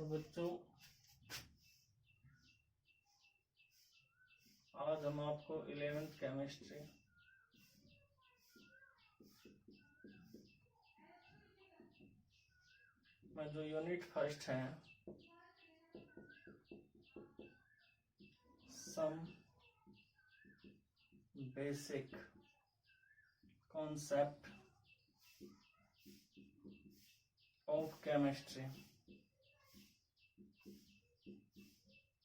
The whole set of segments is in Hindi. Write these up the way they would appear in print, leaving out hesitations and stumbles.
तो बच्चों आज हम आपको 11th केमिस्ट्री में जो यूनिट फर्स्ट है some basic concept of chemistry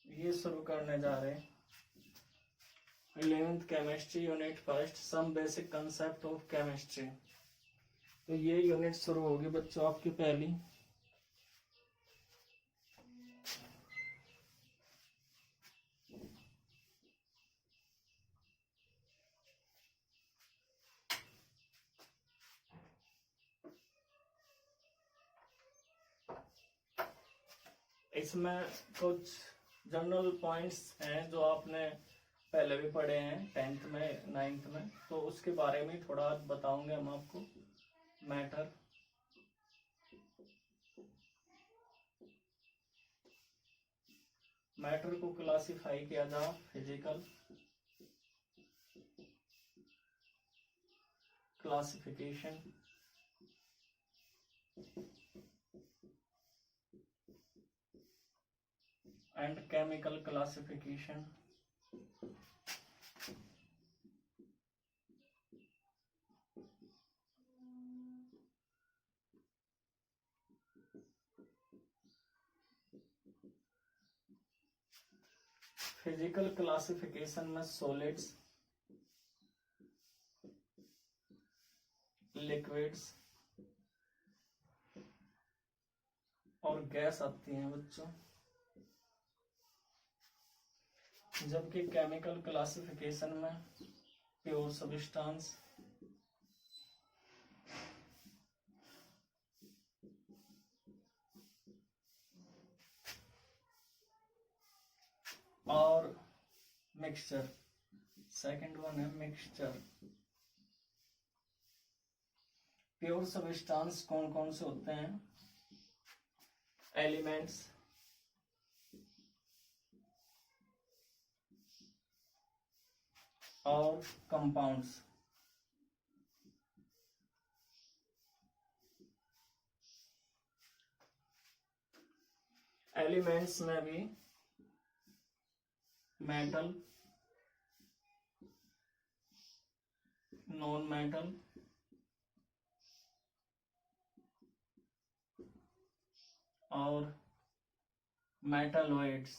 ये शुरू करने जा रहे हैं। 11th chemistry unit first some basic concept of chemistry. तो ये यूनिट शुरू होगी बच्चों आपकी पहली। इसमें कुछ जनरल पॉइंट्स हैं जो आपने पहले भी पढ़े हैं 10th में 9th में, तो उसके बारे में थोड़ा बताऊंगे हम आपको। मैटर को क्लासिफाई किया जा physical classification, and chemical classification. Physical classification में सॉलिड्स, लिक्विड्स और गैस आती हैं बच्चों, जबकि केमिकल क्लासिफिकेशन में प्योर सब्सटेंस, और मिक्सचर। सेकंड वन है मिक्सचर। प्योर सब्सटेंस कौन कौन से होते हैं? एलिमेंट्स, और कंपाउंड्स। एलिमेंट्स में भी मेटल, नॉन मेटल, और मेटलॉइड्स।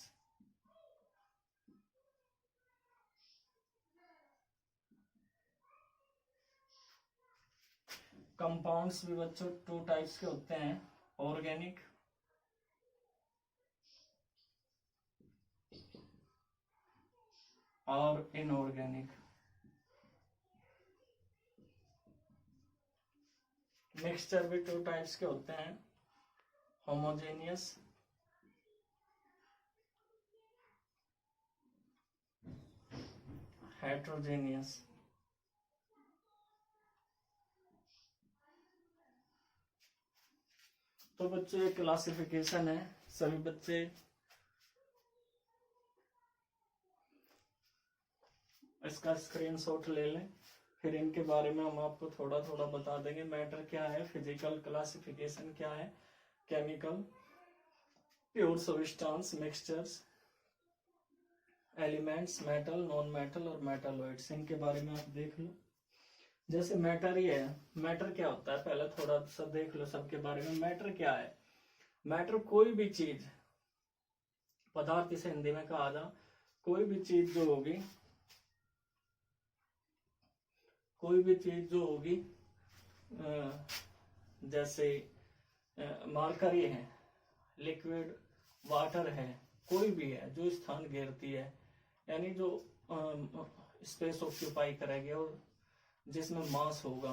कंपाउंड्स भी बच्चों 2 टाइप्स के होते हैं, ऑर्गेनिक और इनऑर्गेनिक। मिक्सचर भी 2 टाइप्स के होते हैं, होमोजेनियस हेट्रोजेनियस। तो बच्चों ये क्लासिफिकेशन है, सभी बच्चे इसका स्क्रीनशॉट ले लें, फिर इनके बारे में हम आपको थोड़ा थोड़ा बता देंगे। मैटर क्या है, फिजिकल क्लासिफिकेशन क्या है, chemical, pure substance, mixtures, elements, metal, non metal और मेटलॉइड्स, इनके बारे में आप देख लो। जैसे मैटर ही है, मैटर क्या होता है पहले थोड़ा सा देख लो सबके बारे में। मैटर क्या है? मैटर कोई भी चीज, पदार्थ इसे हिंदी में कहा जा, कोई भी चीज जो होगी, कोई भी चीज जो होगी, जैसे मरकरी है, लिक्विड वाटर है, कोई भी है जो स्थान घेरती है, यानी जो स्पेस ऑक्यूपाई करेगी और जिसमें मास होगा,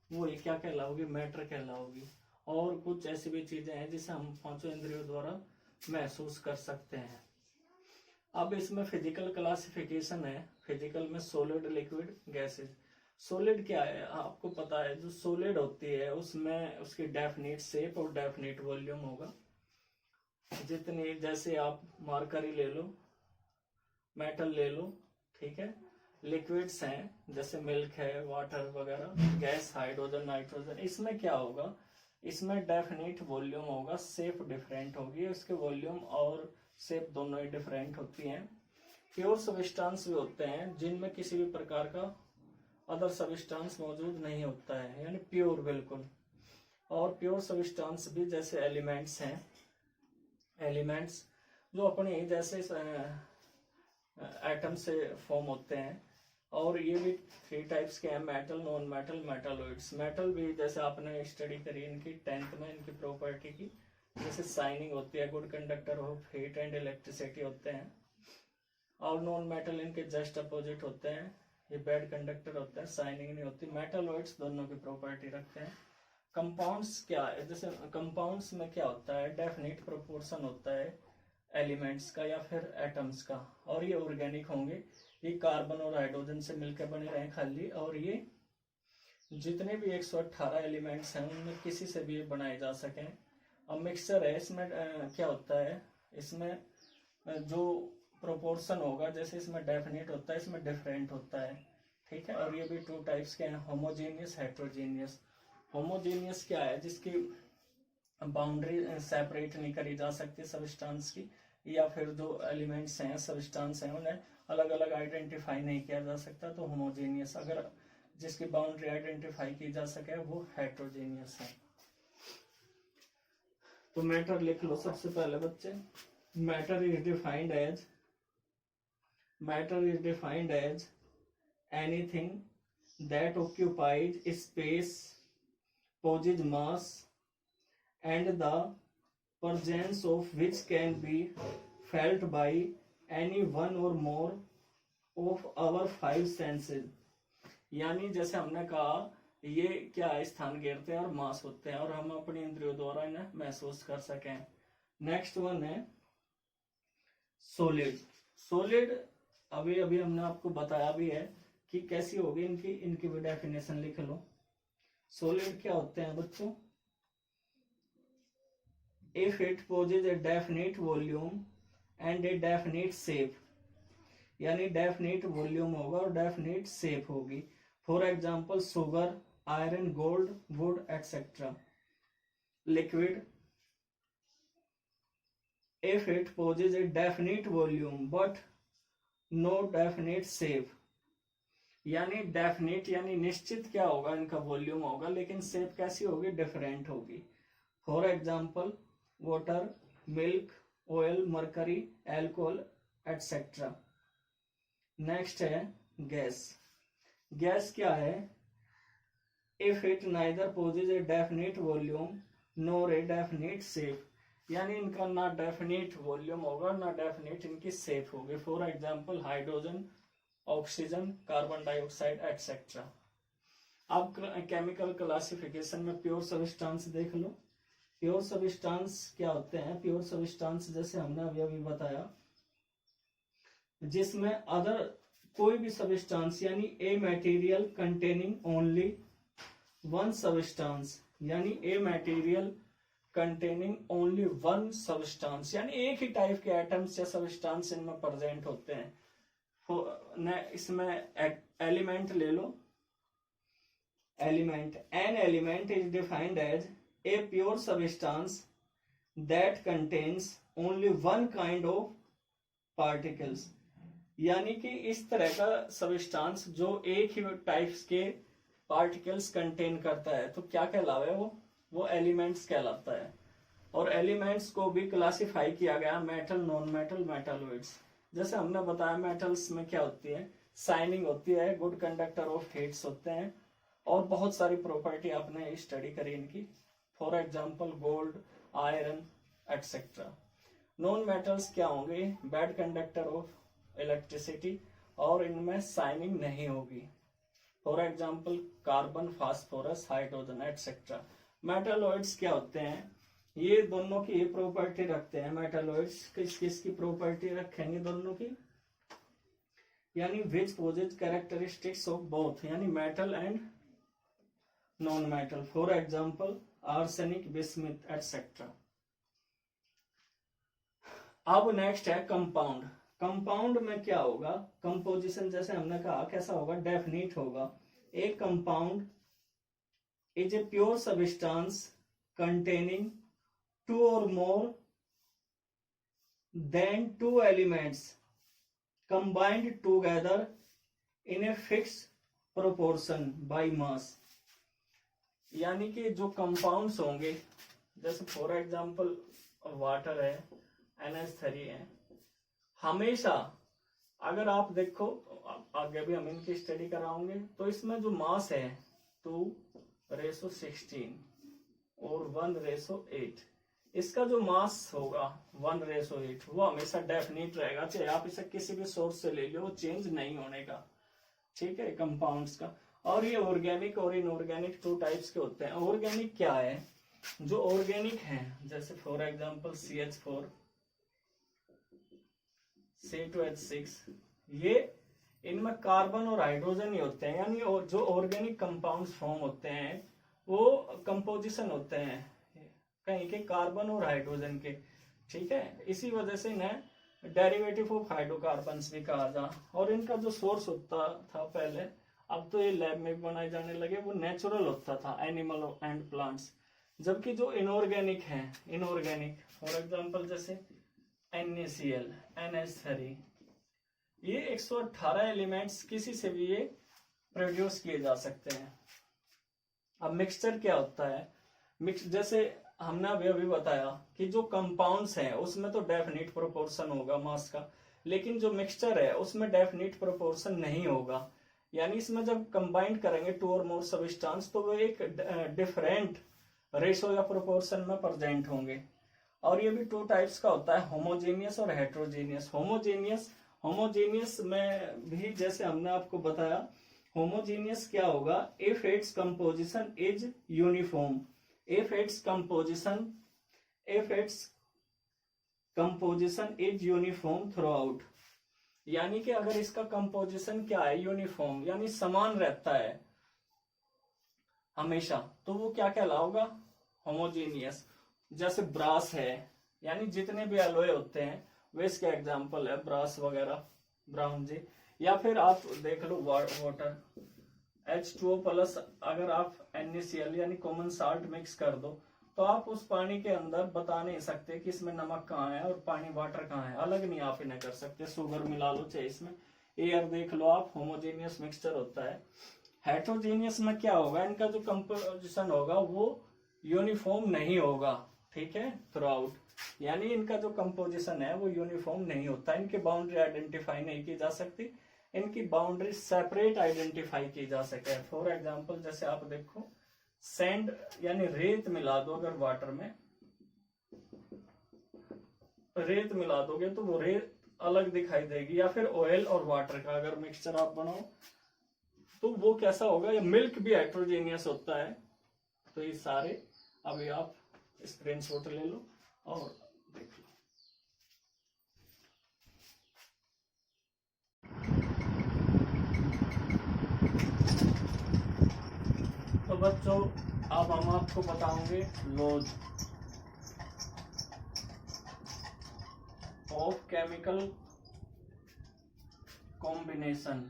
वो ये क्या कहलाओगी? मैटर कहलाओगी। और कुछ ऐसी भी चीजें हैं जिसे हम 5 इंद्रियों द्वारा महसूस कर सकते हैं। अब इसमें फिजिकल क्लासिफिकेशन है, फिजिकल में सॉलिड, लिक्विड, गैसेस। सॉलिड क्या है? आपको पता है जो सॉलिड होती है उसमें उसकी डेफिनेट शेप और डेफिनेट वॉल्यूम होगा। जितनी, जैसे आप मरकरी ले लो, मेटल ले लो, ठीक है, लिक्विड्स हैं जैसे मिल्क है, वाटर वगैरह, गैस, हाइड्रोजन, नाइट्रोजन, इसमें क्या होगा, इसमें डेफिनेट वॉल्यूम होगा, शेप डिफरेंट होगी, इसके वॉल्यूम और शेप दोनों ही डिफरेंट होती हैं। प्योर सब्सटेंस भी होते हैं जिनमें किसी भी प्रकार का अदर सब्सटेंस मौजूद नहीं होता है, यानी प्योर बिल्कुल। और प्योर सब्सटेंस भी जैसे एलिमेंट्स हैं, एलिमेंट्स जो अपने जैसे एटम से फॉर्म होते हैं, और ये भी 3 टाइप्स के हैं, metal, non metal, metalloids. Metal भी जैसे आपने स्टडी करी इनकी 10th में, इनकी प्रॉपर्टी की, जैसे शाइनिंग होती है, good conductor of heat and electricity होते हैं। और नॉन मेटल इनके जस्ट अपोजिट होते हैं, ये बैड कंडक्टर होते हैं, शाइनिंग नहीं होती। मेटालॉइड्स दोनों की प्रॉपर्टी रखते हैं। कंपाउंड्स क्या है, जैसे कंपाउंड्स में क्या होता है, डेफिनेट प्रोपोर्शन होता है एलिमेंट्स का या फिर एटम्स का, और ये ऑर्गेनिक होंगे, ये कार्बन और हाइड्रोजन से मिलकर बने रहे खाली, और ये जितने भी 118 एलिमेंट्स हैं उनमें किसी से भी बनाए जा सकें। अब मिक्सचर है, इसमें क्या होता है, इसमें जो प्रोपोर्शन होगा, जैसे इसमें डेफिनेट होता है, इसमें डिफरेंट होता है, ठीक है। और ये भी 2 टाइप्स के हैं, होमोजेनियस, हेट्रोजेनियस। होमोजेनियस क्या है, जिसकी बाउंड्री सेपरेट नहीं करी जा सकती सब्सटेंस की, या फिर जो एलिमेंट्स हैं, सब्सटेंस हैं, उन्हें अलग अलग आइडेंटिफाई नहीं किया जा सकता, तो होमोजेनियस। अगर जिसकी बाउंड्री आइडेंटिफाई की जा सके वो हेट्रोजेनियस है। तो मैटर लिख लो सबसे पहले बच्चे। Matter is defined as anything that occupies space, possesses mass, and the presence of which can be felt by any one or more of our 5 senses। यानी जैसे हमने कहा, ये क्या है, स्थान घेरते हैं और मास होते हैं, और हम अपनी इंद्रियों द्वारा इन्हें महसूस कर सकें। नेक्स्ट वन है सॉलिड। सॉलिड अभी अभी हमने आपको बताया भी है कि कैसी होगी, इनकी भी डेफिनेशन लिख लो। सॉलिड क्या होते हैं बच्चों, if it possesses a definite volume and a definite shape, यानी डेफिनेट वॉल्यूम होगा और डेफिनेट शेप होगी। For example sugar, iron, gold, wood etcetera. Liquid, if it possesses a definite volume but no definite shape, यानी डेफिनेट यानी निश्चित क्या होगा, इनका वॉल्यूम होगा, लेकिन शेप कैसी होगी, डिफरेंट होगी। For example water, milk, oil, mercury, alcohol etcetera. Next है गैस। गैस क्या है, if it neither possesses a definite volume nor a definite shape, यानी इनका ना डेफिनेट वॉल्यूम होगा ना डेफिनेट इनकी शेप होगी। For example hydrogen, oxygen, carbon dioxide etcetera. अब केमिकल क्लासिफिकेशन में प्योर सब्सटेंस देख लो। प्योर सब्सटेंस क्या होते हैं, प्योर सब्सटेंस जैसे हमने अभी बताया, जिसमें अदर कोई भी सब्सटेंस, यानी a material containing only one substance, यानी a material containing only one substance, यानी एक ही टाइप के एटम्स या सब्सटेंस इनमें प्रेजेंट होते हैं। इसमें एलिमेंट ले लो। Element, an element is defined as a pure substance that contains only one kind of particles, यानी कि इस तरह का सब्सटेंस जो एक ही टाइप्स के पार्टिकल्स कंटेन करता है, तो क्या कहलावे वो एलिमेंट्स कहलाता है। और एलिमेंट्स को भी क्लासिफाई किया गया मेटल, नॉन मेटल, मेटालॉइड्स। जैसे हमने बताया मेटल्स में क्या होती है, शाइनिंग होती है, गुड कंडक्टर ऑफ हीट्स होते हैं, और बहुत सारी प्रॉपर्टी आपने स्टडी करी इनकी। For example gold, iron etcetera. Non metals क्या होंगे, बैड कंडक्टर ऑफ इलेक्ट्रिसिटी, और इनमें शाइनिंग नहीं होगी। For example carbon, phosphorus, hydrogen etcetera. Metalloids क्या होते हैं, ये दोनों की ये प्रॉपर्टी रखते हैं। मेटालॉइड्स किस किस की प्रॉपर्टी रखेंगे, दोनों की, यानी विच पोजेज कैरेक्टरिस्टिक्स ऑफ बोथ, यानी metal and non metal. For example arsenic, bismuth etcetera. अब नेक्स्ट है कंपाउंड। कंपाउंड में क्या होगा, कंपोजिशन जैसे हमने कहा कैसा होगा, डेफिनिट होगा। A compound is a pure substance containing two और more than two elements combined together in a fix proportion by mass. यानी कि जो कंपाउंड्स होंगे, जैसे फॉर एग्जांपल वाटर है, NH3 है, हमेशा अगर आप देखो, आगे भी हम इनकी स्टडी कराओगे, तो इसमें जो मास है 2:16 और 1:8, इसका जो मास होगा 1:8 वो हमेशा डेफिनिट रहेगा, चाहे आप इसे किसी भी सोर्स से ले लो, वो चेंज नहीं होने का। ठीक है, कंपाउंड्स का। और ये ऑर्गेनिक और इनऑर्गेनिक 2 टाइप्स के होते हैं। ऑर्गेनिक क्या है, जो ऑर्गेनिक है जैसे फॉर एग्जांपल CH4 C2H6, ये इनमें कार्बन और हाइड्रोजन ही होते हैं। यानी जो ऑर्गेनिक कंपाउंड्स फॉर्म होते हैं वो कंपोजिशन होते हैं कहीं के कार्बन और हाइड्रोजन के। ठीक है, इसी वजह से इन्हें डेरिवेटिव ऑफ हाइड्रोकार्बन्स भी कहा जा। और इनका जो सोर्स होता था पहले, अब तो ये लैब में बनाए जाने लगे, वो नेचुरल होता था, एनिमल एंड प्लांट्स। जबकि जो इनऑर्गेनिक है, इनऑर्गेनिक फॉर एग्जांपल जैसे NaCl, NH3, ये 118 एलिमेंट्स किसी से भी ये प्रोड्यूस किए जा सकते हैं। अब मिक्सचर क्या होता है, मिक्स जैसे हमने अभी बताया कि जो कंपाउंड्स हैं उसमें तो डेफिनिट प्रोपोर्शन होगा मास का, लेकिन जो मिक्सचर है उसमें डेफिनिट प्रोपोर्शन नहीं होगा। यानी इसमें जब कंबाइंड करेंगे 2 और मोर सबस्टांस, तो वो एक डिफरेंट रेशो या प्रोपोर्शन में प्रेजेंट होंगे। और ये भी 2 टाइप्स का होता है, होमोजेनियस और हेट्रोजेनियस। होमोजेनियस में भी जैसे हमने आपको बताया, होमोजेनियस क्या होगा, if its composition is uniform, if its composition is uniform through out. यानी कि अगर इसका कंपोजिशन क्या है, यूनिफॉर्म, यानी समान रहता है हमेशा, तो वो क्या कहलाओगा, होमोजेनियस। जैसे ब्रास है, यानी जितने भी एलोय होते हैं वे इसके एग्जाम्पल है, ब्रास वगैरह, ब्राउनजी। या फिर आप देख लो वाटर, H2O+, अगर आप NaCl यानी कॉमन साल्ट मिक्स कर दो, तो आप उस पानी के अंदर बता नहीं सकते कि इसमें नमक कहाँ है और पानी वाटर कहाँ है, अलग नहीं आप इन्हें कर सकते। शुगर मिला लो चाहे इसमें, एयर देख लो आप, होमोजेनियस मिक्सचर होता है। हेट्रोजेनियस में क्या होगा, इनका जो कंपोजिशन होगा वो यूनिफॉर्म नहीं होगा। ठीक है, थ्रू आउट, यानी इनका जो कंपोजिशन है वो यूनिफॉर्म नहीं होता, इनकी बाउंड्री आइडेंटिफाई नहीं की जा सकती, इनकी बाउंड्री सेपरेट आइडेंटिफाई की जा सके। फॉर एग्जांपल जैसे आप देखो, सैंड यानी रेत मिला दो, अगर वाटर में रेत मिला दोगे तो वो रेत अलग दिखाई देगी। या फिर ऑयल और वाटर का अगर मिक्सचर आप बनाओ तो वो कैसा होगा, या मिल्क भी हेट्रोजेनियस होता है। तो ये सारे अभी आप स्क्रीनशॉट ले लो और देख लो। तो बच्चों अब हम आपको बताओगे लॉज ऑफ केमिकल कॉम्बिनेशन।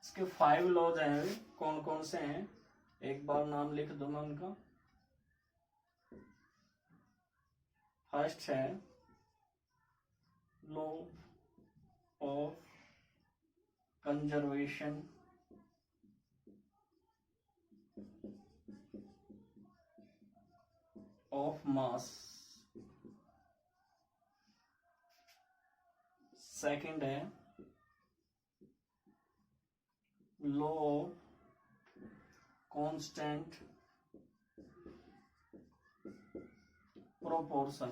इसके 5 लॉज हैं, कौन कौन से हैं, एक बार नाम लिख दो मैं उनका। फर्स्ट है law of conservation of mass. Second है law of constant proportion.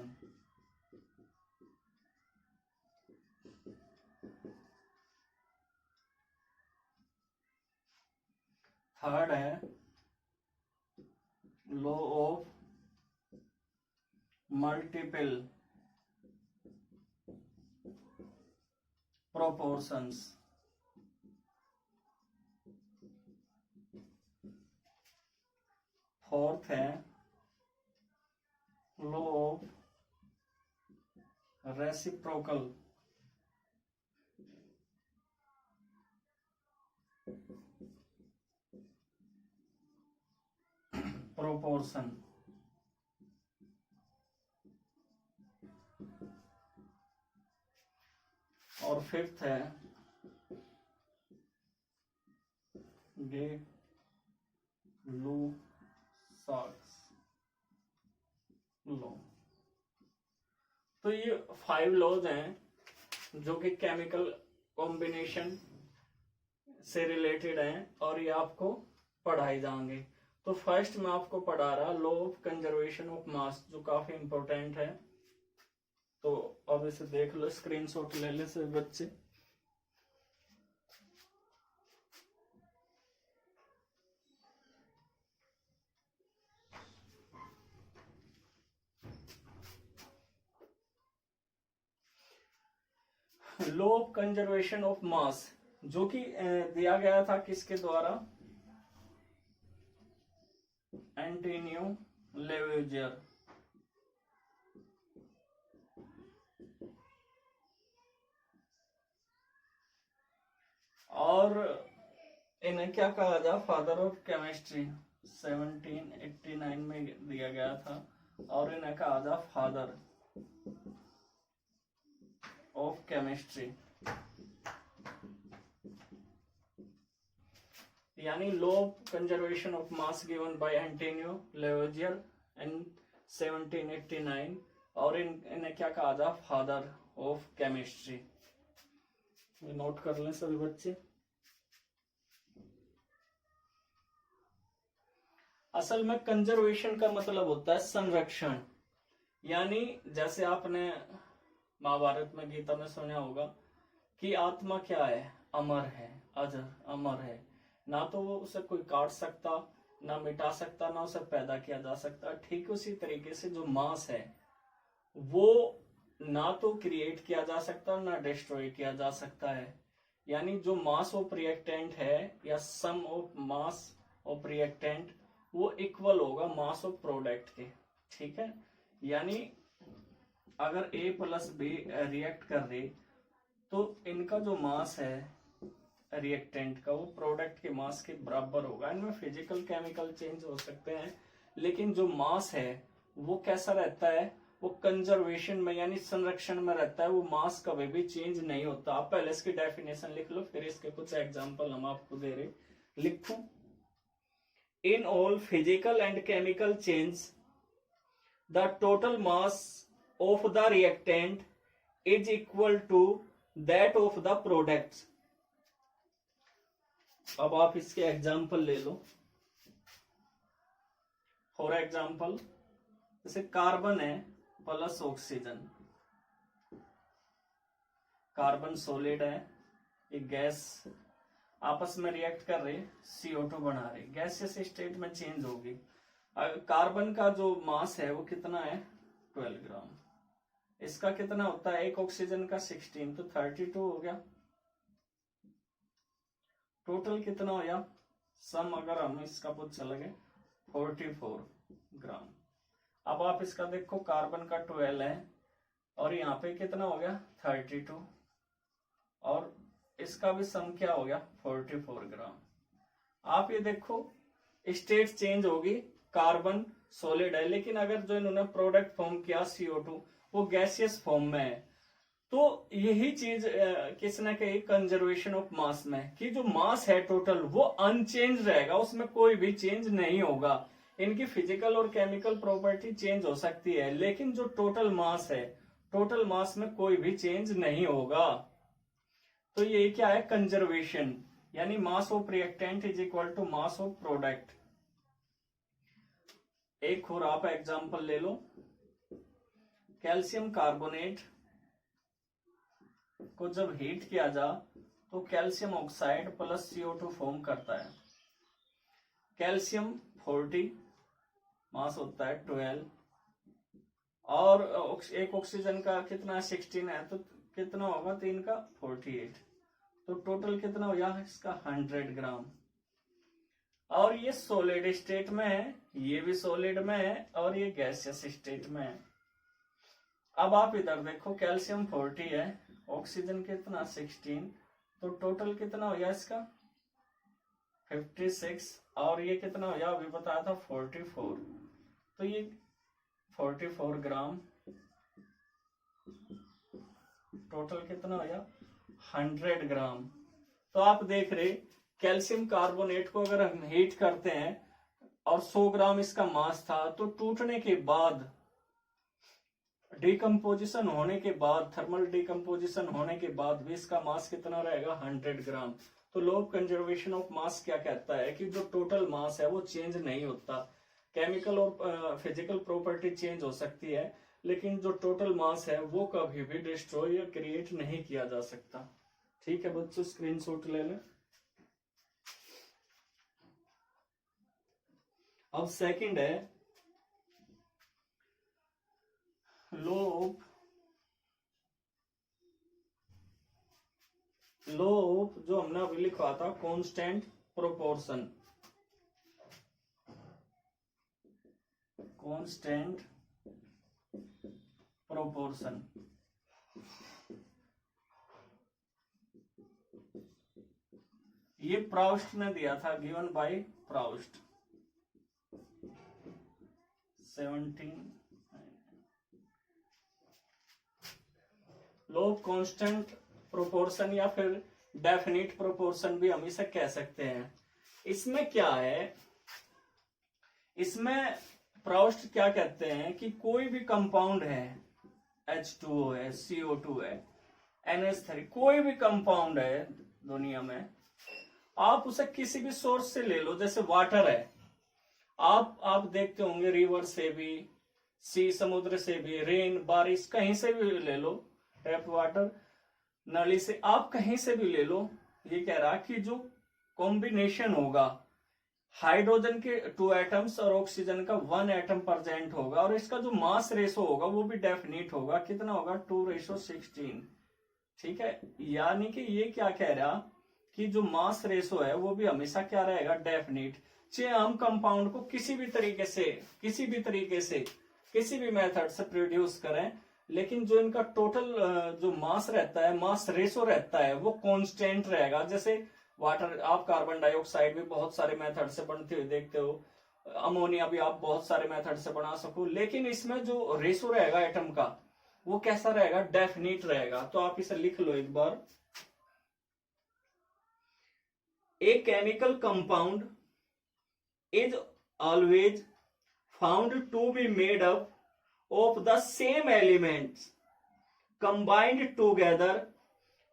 Third है law of multiple proportions. Fourth है लॉ ऑफ रेसिप्रोकल प्रोपोर्शन। और फिफ्थ है गे लू साक्स लॉ। तो ये 5 लॉज हैं जो कि केमिकल कॉम्बिनेशन से रिलेटेड हैं और ये आपको पढ़ाए जाएंगे। तो फर्स्ट मैं आपको पढ़ा रहा लॉ ऑफ कंजर्वेशन ऑफ मास, जो काफी इंपॉर्टेंट है। तो अब इसे देख लो, स्क्रीनशॉट ले ले सभी बच्चे। लॉ ऑफ कंजर्वेशन ऑफ मास जो कि दिया गया था किसके द्वारा, एंटोनियो लेवेजियर। और इन्हें क्या कहा जा, फादर ऑफ केमिस्ट्री 1789 में दिया गया था। और इन्हें कहा जा फादर ऑफ केमिस्ट्री, यानी law of conservation of mass given by Antonio Lavoisier in 1789। और इन्हें क्या कहा जा, फादर ऑफ केमिस्ट्री। नोट कर लें सभी बच्चे। असल में कंजर्वेशन का मतलब होता है संरक्षण, यानी जैसे आपने महाभारत में, गीता में सुना होगा कि आत्मा क्या है, अमर है, अजर अमर है, ना तो वो उसे कोई काट सकता, ना मिटा सकता, ना उसे पैदा किया जा सकता। ठीक उसी तरीके से जो मास है वो ना तो क्रिएट किया जा सकता ना डिस्ट्रॉय किया जा सकता है। यानी जो मास ऑफ रिएक्टेंट है या सम ऑफ मास ऑफ रिएक्टेंट वो इक्वल होगा मास ऑफ प्रोडक्ट के। ठीक है, यानी अगर A प्लस B रिएक्ट कर रही तो इनका जो मास है रिएक्टेंट का वो प्रोडक्ट के मास के बराबर होगा। इनमें फिजिकल केमिकल चेंज हो सकते हैं, लेकिन जो मास है वो कैसा रहता है, वो कंजर्वेशन में यानी संरक्षण में रहता है। वो मास कभी भी चेंज नहीं होता। आप पहले इसकी डेफिनेशन लिख लो, फिर इसके कुछ एग्जांपल हम आपको दे रहे। लिखो, in all physical and chemical change the total mass of the reactant is equal to that of the product। अब आप इसके एग्जाम्पल ले लो। फॉर एग्जाम्पल जैसे कार्बन है प्लस ऑक्सीजन, कार्बन सॉलिड है, एक गैस आपस में रिएक्ट कर रहे, CO2 बना रहे, गैसियस स्टेट में चेंज होगी। कार्बन का जो मास है वो कितना है, 12 ग्राम। इसका कितना होता है, एक ऑक्सीजन का 16, तो 32 हो गया। टोटल कितना हो गया, सम अगर हम इसका पूछ लगे 44 ग्राम। अब आप इसका देखो, कार्बन का 12 है और यहाँ पे कितना हो गया 32, और इसका भी सम क्या हो गया 44 ग्राम। आप ये देखो स्टेट चेंज होगी, कार्बन सॉलिड है, लेकिन अगर जो इन्होंने प्रोडक्ट फॉर्म किया CO2 वो गैसियस फॉर्म में है। तो यही चीज किसने कही, कंजर्वेशन ऑफ मास में, कि जो मास है टोटल वो अनचेंज रहेगा, उसमें कोई भी चेंज नहीं होगा। इनकी फिजिकल और केमिकल प्रॉपर्टी चेंज हो सकती है, लेकिन जो टोटल मास है, टोटल मास में कोई भी चेंज नहीं होगा। तो ये क्या है, कंजर्वेशन, यानी mass of reactant is equal to mass of product. एक और आप एग्जांपल ले लो, कैल्शियम कार्बोनेट को जब हीट किया जा तो calcium oxide plus CO2 form करता है। कैल्शियम 40, मास होता है 12, और एक ऑक्सीजन का कितना 16 है, तो कितना होगा 3 का 48, तो टोटल कितना हो गया इसका 100 ग्राम। और ये सॉलिड स्टेट में है, ये भी सॉलिड में है और ये गैसियस स्टेट में है। अब आप इधर देखो, कैल्शियम 40 है, ऑक्सीजन कितना 16, तो टोटल कितना हो गया इसका 56, और ये कितना हो गया अभी बताया था 44, तो ये 44 ग्राम, टोटल कितना हो गया 100 ग्राम। तो आप देख रहे कैल्शियम कार्बोनेट को अगर हम हीट करते हैं और 100 ग्राम इसका मास था, तो टूटने के बाद, डिकम्पोजिशन होने के बाद, थर्मल डिकम्पोजिशन होने के बाद भी इसका मास कितना रहेगा 100 ग्राम। तो लॉ ऑफ कंजर्वेशन ऑफ मास क्या कहता है कि जो टोटल मास है वो चेंज नहीं होता। केमिकल और फिजिकल प्रॉपर्टी चेंज हो सकती है, लेकिन जो टोटल मास है वो कभी भी डिस्ट्रॉय या क्रिएट नहीं किया जा सकता। ठीक है बच्चों, स्क्रीनशॉट ले लें। अब सेकंड है लॉ ऑफ जो हमने अभी लिखा था कांस्टेंट प्रोपोर्शन, कांस्टेंट प्रोपोर्शन। ये प्राउस्ट ने दिया था, given by Proust 17। Law of constant proportion या फिर डेफिनिट प्रोपोर्शन भी हम इसे कह सकते हैं। इसमें क्या है, इसमें प्राउस्ट क्या कहते हैं कि कोई भी कंपाउंड है, H2O है, CO2 है, NH3, कोई भी कंपाउंड है दुनिया में, आप उसे किसी भी सोर्स से ले लो। जैसे वाटर है, आप देखते होंगे रिवर से भी, सी समुद्र से भी, रेन बारिश कहीं से भी ले लो, टैप वाटर नली से, आप कहीं से भी ले लो। ये कह रहा कि जो कॉम्बिनेशन होगा हाइड्रोजन के 2 एटम्स और ऑक्सीजन का 1 एटम प्रेजेंट होगा, और इसका जो मास रेशो होगा वो भी डेफिनिट होगा। कितना होगा 2:16। ठीक है, यानी कि ये क्या कह रहा कि जो मास रेशो है वो भी हमेशा क्या रहेगा डेफिनिट। चाहे हम कंपाउंड को किसी भी तरीके से किसी भी मेथड से प्रोड्यूस करें, लेकिन जो इनका टोटल जो मास रहता है, मास रेशो रहता है, वो कांस्टेंट रहेगा। जैसे वाटर, आप कार्बन डाइऑक्साइड भी बहुत सारे मेथड से बनते हुए देखते हो, अमोनिया भी आप बहुत सारे मेथड से बना सको, लेकिन इसमें जो रेशो रहेगा एटम का वो कैसा रहेगा डेफिनिट रहेगा। तो आप इसे लिख लो एक बार। A chemical compound is always found to be made up of the same elements combined together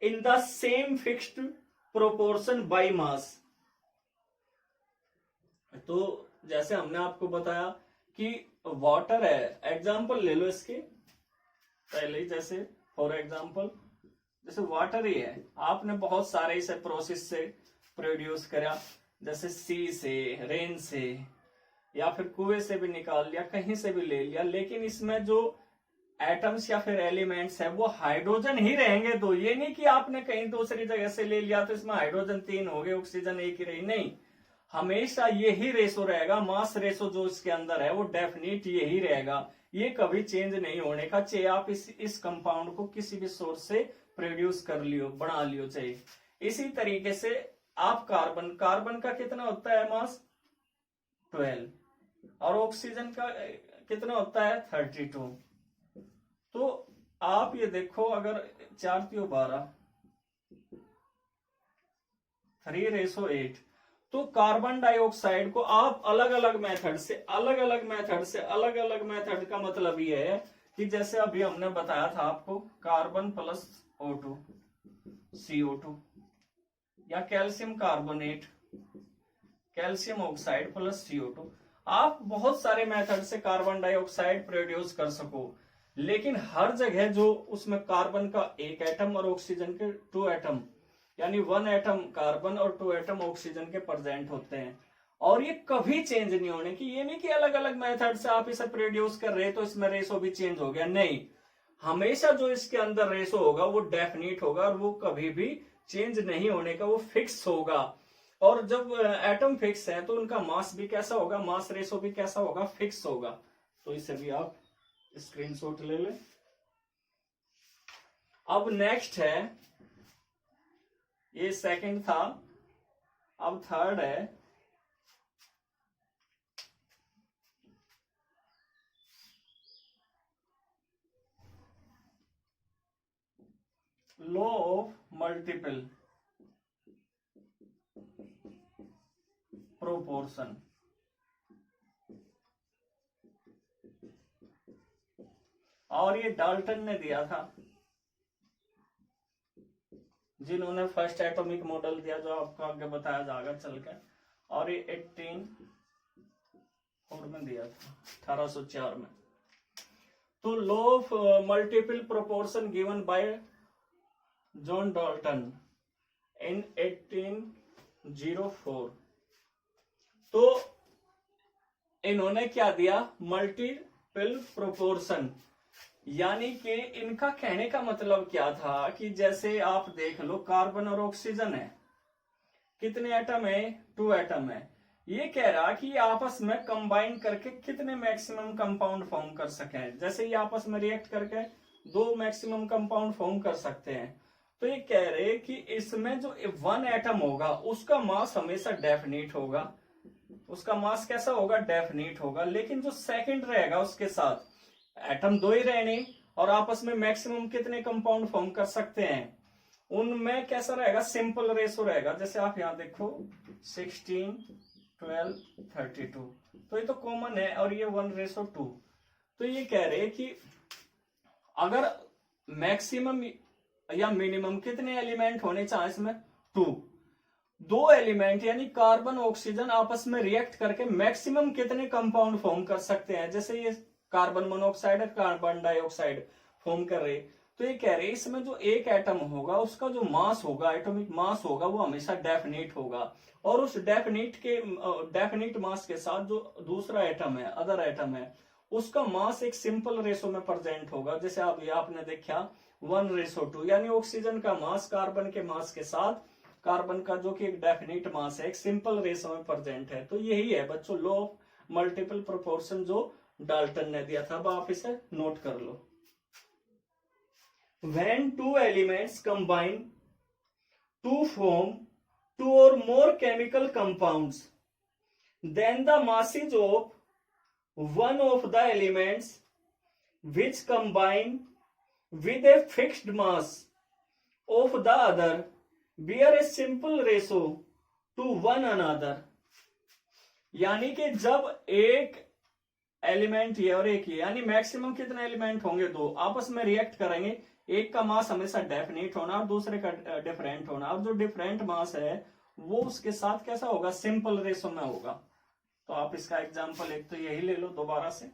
in the same fixed proportion by mass। तो जैसे हमने आपको बताया कि वाटर है, एग्जाम्पल ले लो इसके पहले ही, जैसे फॉर एग्जाम्पल जैसे वाटर ही है, आपने बहुत सारे इसे प्रोसेस से प्रोड्यूस करा, जैसे सी से, रेन से, या फिर कुएं से भी निकाल लिया, कहीं से भी ले लिया, लेकिन इसमें जो एटम्स या फिर एलिमेंट्स है वो हाइड्रोजन ही रहेंगे। तो ये नहीं कि आपने कहीं दूसरी जगह से ले लिया तो इसमें हाइड्रोजन 3 हो गए, ऑक्सीजन 1 ही रही, नहीं, हमेशा यही रेशो रहेगा। मास रेशो जो इसके अंदर है वो डेफिनिट यही रहेगा, ये कभी चेंज नहीं होने का, चाहे आप इस कंपाउंड को किसी भी सोर्स से प्रोड्यूस कर लियो, बना लियो चाहे। इसी तरीके से आप कार्बन का कितना होता है मास 12, और ऑक्सीजन का कितना होता है 32। तो आप ये देखो, अगर 4 3 12, 3:8, तो कार्बन डाइऑक्साइड को आप अलग अलग मेथड का मतलब ये है कि जैसे अभी हमने बताया था आपको, कार्बन प्लस O2 CO2, या calcium carbonate, calcium oxide plus CO2, आप बहुत सारे मेथड से कार्बन डाइऑक्साइड प्रोड्यूस कर सको, लेकिन हर जगह जो उसमें कार्बन का 1 एटम और ऑक्सीजन के 2 एटम, यानी 1 एटम कार्बन और 2 एटम ऑक्सीजन के प्रेजेंट होते हैं, और ये कभी चेंज नहीं होने की। ये नहीं कि अलग अलग मेथड से आप इसे प्रोड्यूस कर रहे तो इसमें रेशो भी चेंज हो गया, नहीं, हमेशा जो इसके अंदर रेशो होगा वो डेफिनिट होगा, और वो कभी भी चेंज नहीं होने का, वो फिक्स होगा। और जब एटम फिक्स है तो उनका मास भी कैसा होगा, मास रेशो भी कैसा होगा, फिक्स होगा। तो इसे भी आप स्क्रीनशॉट ले लें। अब नेक्स्ट है, ये सेकंड था, अब थर्ड है लॉ ऑफ मल्टीपल प्रोपोर्शन। और ये डाल्टन ने दिया था, जिन्होंने फर्स्ट एटॉमिक मॉडल दिया, जो आपको आगे बताया जाएगा चलकर। और ये 1804 में दिया था, 1804 में। तो law of multiple proportion given by John Dalton in 1804। तो इन्होंने क्या दिया, मल्टीपल प्रोपोर्शन। यानी कि इनका कहने का मतलब क्या था कि जैसे आप देख लो, कार्बन और ऑक्सीजन है, कितने एटम है, 2 एटम है। ये कह रहा कि आपस में कंबाइन करके कितने मैक्सिमम कंपाउंड फॉर्म कर सके। जैसे ये आपस में रिएक्ट करके 2 मैक्सिमम कंपाउंड फॉर्म कर सकते हैं। तो ये कह रहे कि इसमें जो 1 एटम होगा उसका मास हमेशा डेफिनिट होगा, उसका मास कैसा होगा, डेफिनिट होगा। लेकिन जो सेकंड रहेगा उसके साथ एटम 2 ही रहने और आपस में मैक्सिमम कितने कंपाउंड फॉर्म कर सकते हैं, उनमें कैसा रहेगा, सिंपल रेशो रहेगा। जैसे आप यहां देखो 16, 12, 32, तो ये तो कॉमन है, और ये 1:2। तो ये कह रहे कि अगर मैक्सिमम या मिनिमम कितने एलिमेंट होने चाहिए इसमें, 2 एलिमेंट यानी कार्बन ऑक्सीजन आपस में रिएक्ट करके मैक्सिमम कितने कंपाउंड फॉर्म कर सकते हैं। जैसे ये कार्बन मोनोऑक्साइड और कार्बन डाइऑक्साइड फॉर्म कर रहे, तो ये कह रहे इसमें जो एक एटम होगा उसका जो मास होगा, एटॉमिक मास होगा, वो हमेशा डेफिनिट होगा। और उस डेफिनिट मास के साथ जो दूसरा एटम है, अदर एटम है, उसका मास एक सिंपल रेशो में प्रेजेंट होगा। जैसे आपने देखा 1:2, यानी ऑक्सीजन का मास कार्बन के मास के साथ, कार्बन का जो कि एक डेफिनिट मास है, एक सिंपल रेशो में प्रेजेंट है। तो यही है बच्चों लॉ ऑफ मल्टीपल प्रोपोर्शन जो डाल्टन ने दिया था। अब आप इसे नोट कर लो। When 2 elements combine to form 2 or more chemical compounds, then the masses of one of the elements which combine with a fixed mass of the other bear a simple ratio to one another। यानी कि जब एक एलिमेंट ये और एक ये, यानी मैक्सिमम कितने एलिमेंट होंगे, 2, आपस में रिएक्ट करेंगे, एक का मास हमेशा डेफिनेट होना और दूसरे का डिफरेंट होना, और जो डिफरेंट मास है वो उसके साथ कैसा होगा, सिंपल रेशो में होगा। तो आप इसका एग्जांपल एक तो यही ले लो दोबारा से,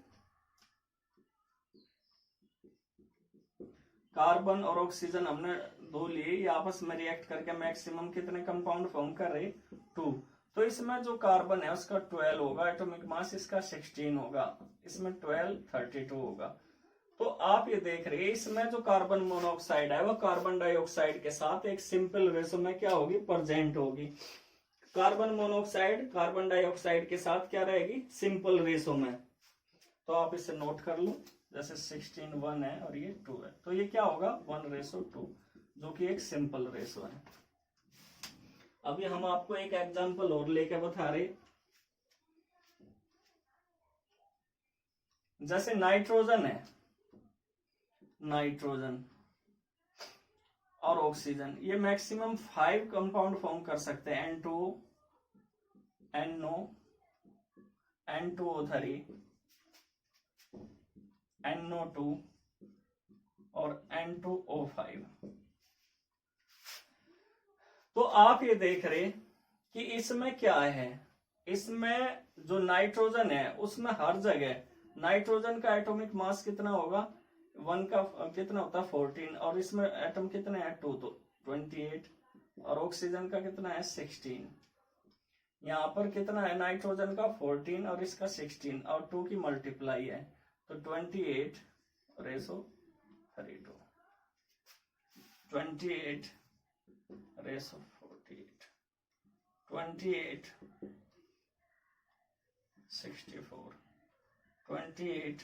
कार्बन और ऑक्सीजन हमने 2 लिए, ये आपस में रिएक्ट करके मैक्सिमम कितने कंपाउंड फॉर्म कर रहे, 2। तो इसमें जो कार्बन है उसका 12 होगा, एटॉमिक मास इसका 16 होगा, इसमें 12, 32 होगा। तो आप ये देख रहे हैं इसमें जो कार्बन मोनोऑक्साइड है वो कार्बन डाइऑक्साइड के साथ एक सिंपल रेशो में क्या होगी, प्रेजेंट होगी। कार्बन मोनोऑक्साइड कार्बन डाइऑक्साइड के साथ क्या रहेगी, सिंपल रेशो में। तो आप इसे नोट कर लो, जैसे 16 1 है और ये 2 है, तो ये क्या होगा 1:2, जो कि एक सिंपल रेशो है। अभी हम आपको एक एग्जांपल और लेके बता रहे, जैसे नाइट्रोजन है, नाइट्रोजन और ऑक्सीजन ये मैक्सिमम 5 कंपाउंड फॉर्म कर सकते हैं, N2, NO, N2O3, NO2 और N2O5। तो आप ये देख रहे कि इसमें क्या है, इसमें जो नाइट्रोजन है उसमें हर जगह नाइट्रोजन का एटॉमिक मास कितना होगा, 1 का कितना होता है 14, और इसमें एटम कितने हैं 2, तो 28, और ऑक्सीजन का कितना है 16। यहाँ पर कितना है नाइट्रोजन का 14 और इसका 16 और 2 की मल्टीप्लाई है, तो 28:32, 28:48। 28 64 28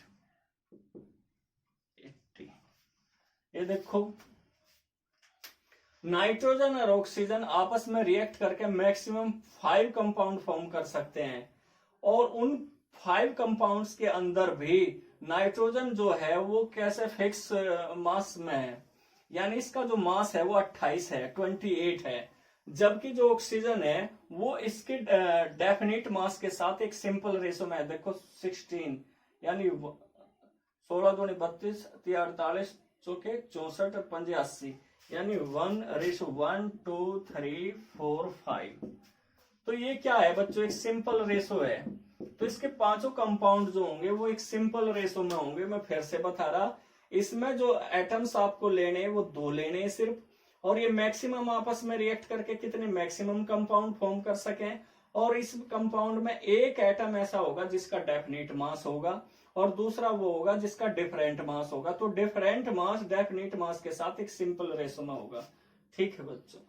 80। ये देखो नाइट्रोजन और ऑक्सीजन आपस में रिएक्ट करके मैक्सिमम 5 कंपाउंड फॉर्म कर सकते हैं, और उन 5 कंपाउंड्स के अंदर भी नाइट्रोजन जो है वो कैसे फिक्स मास में है, यानी इसका जो मास है वो 28 है, 28 है, जबकि जो ऑक्सीजन है वो इसके डेफिनिट मास के साथ एक सिंपल रेशो में है। देखो 16 यानी 16 दूनी 32 48 चौके 64 पंजे 80, यानी 1:1 2 3 4 5। तो ये क्या है बच्चों, एक सिंपल रेशो है। तो इसके पांचों कंपाउंड जो होंगे वो एक सिंपल रेशो में होंगे। मैं फिर से बता रहा, इसमें जो एटम्स आपको लेने हैं वो 2 लेने हैं सिर्फ, और ये मैक्सिमम आपस में रिएक्ट करके कितने मैक्सिमम कंपाउंड फॉर्म कर सकें। और इस कंपाउंड में एक एटम ऐसा होगा जिसका डेफिनिट मास होगा, और दूसरा वो होगा जिसका डिफरेंट मास होगा। तो डिफरेंट मास डेफिनिट मास के साथ एक सिंपल रेशो में होगा। ठीक है बच्चों।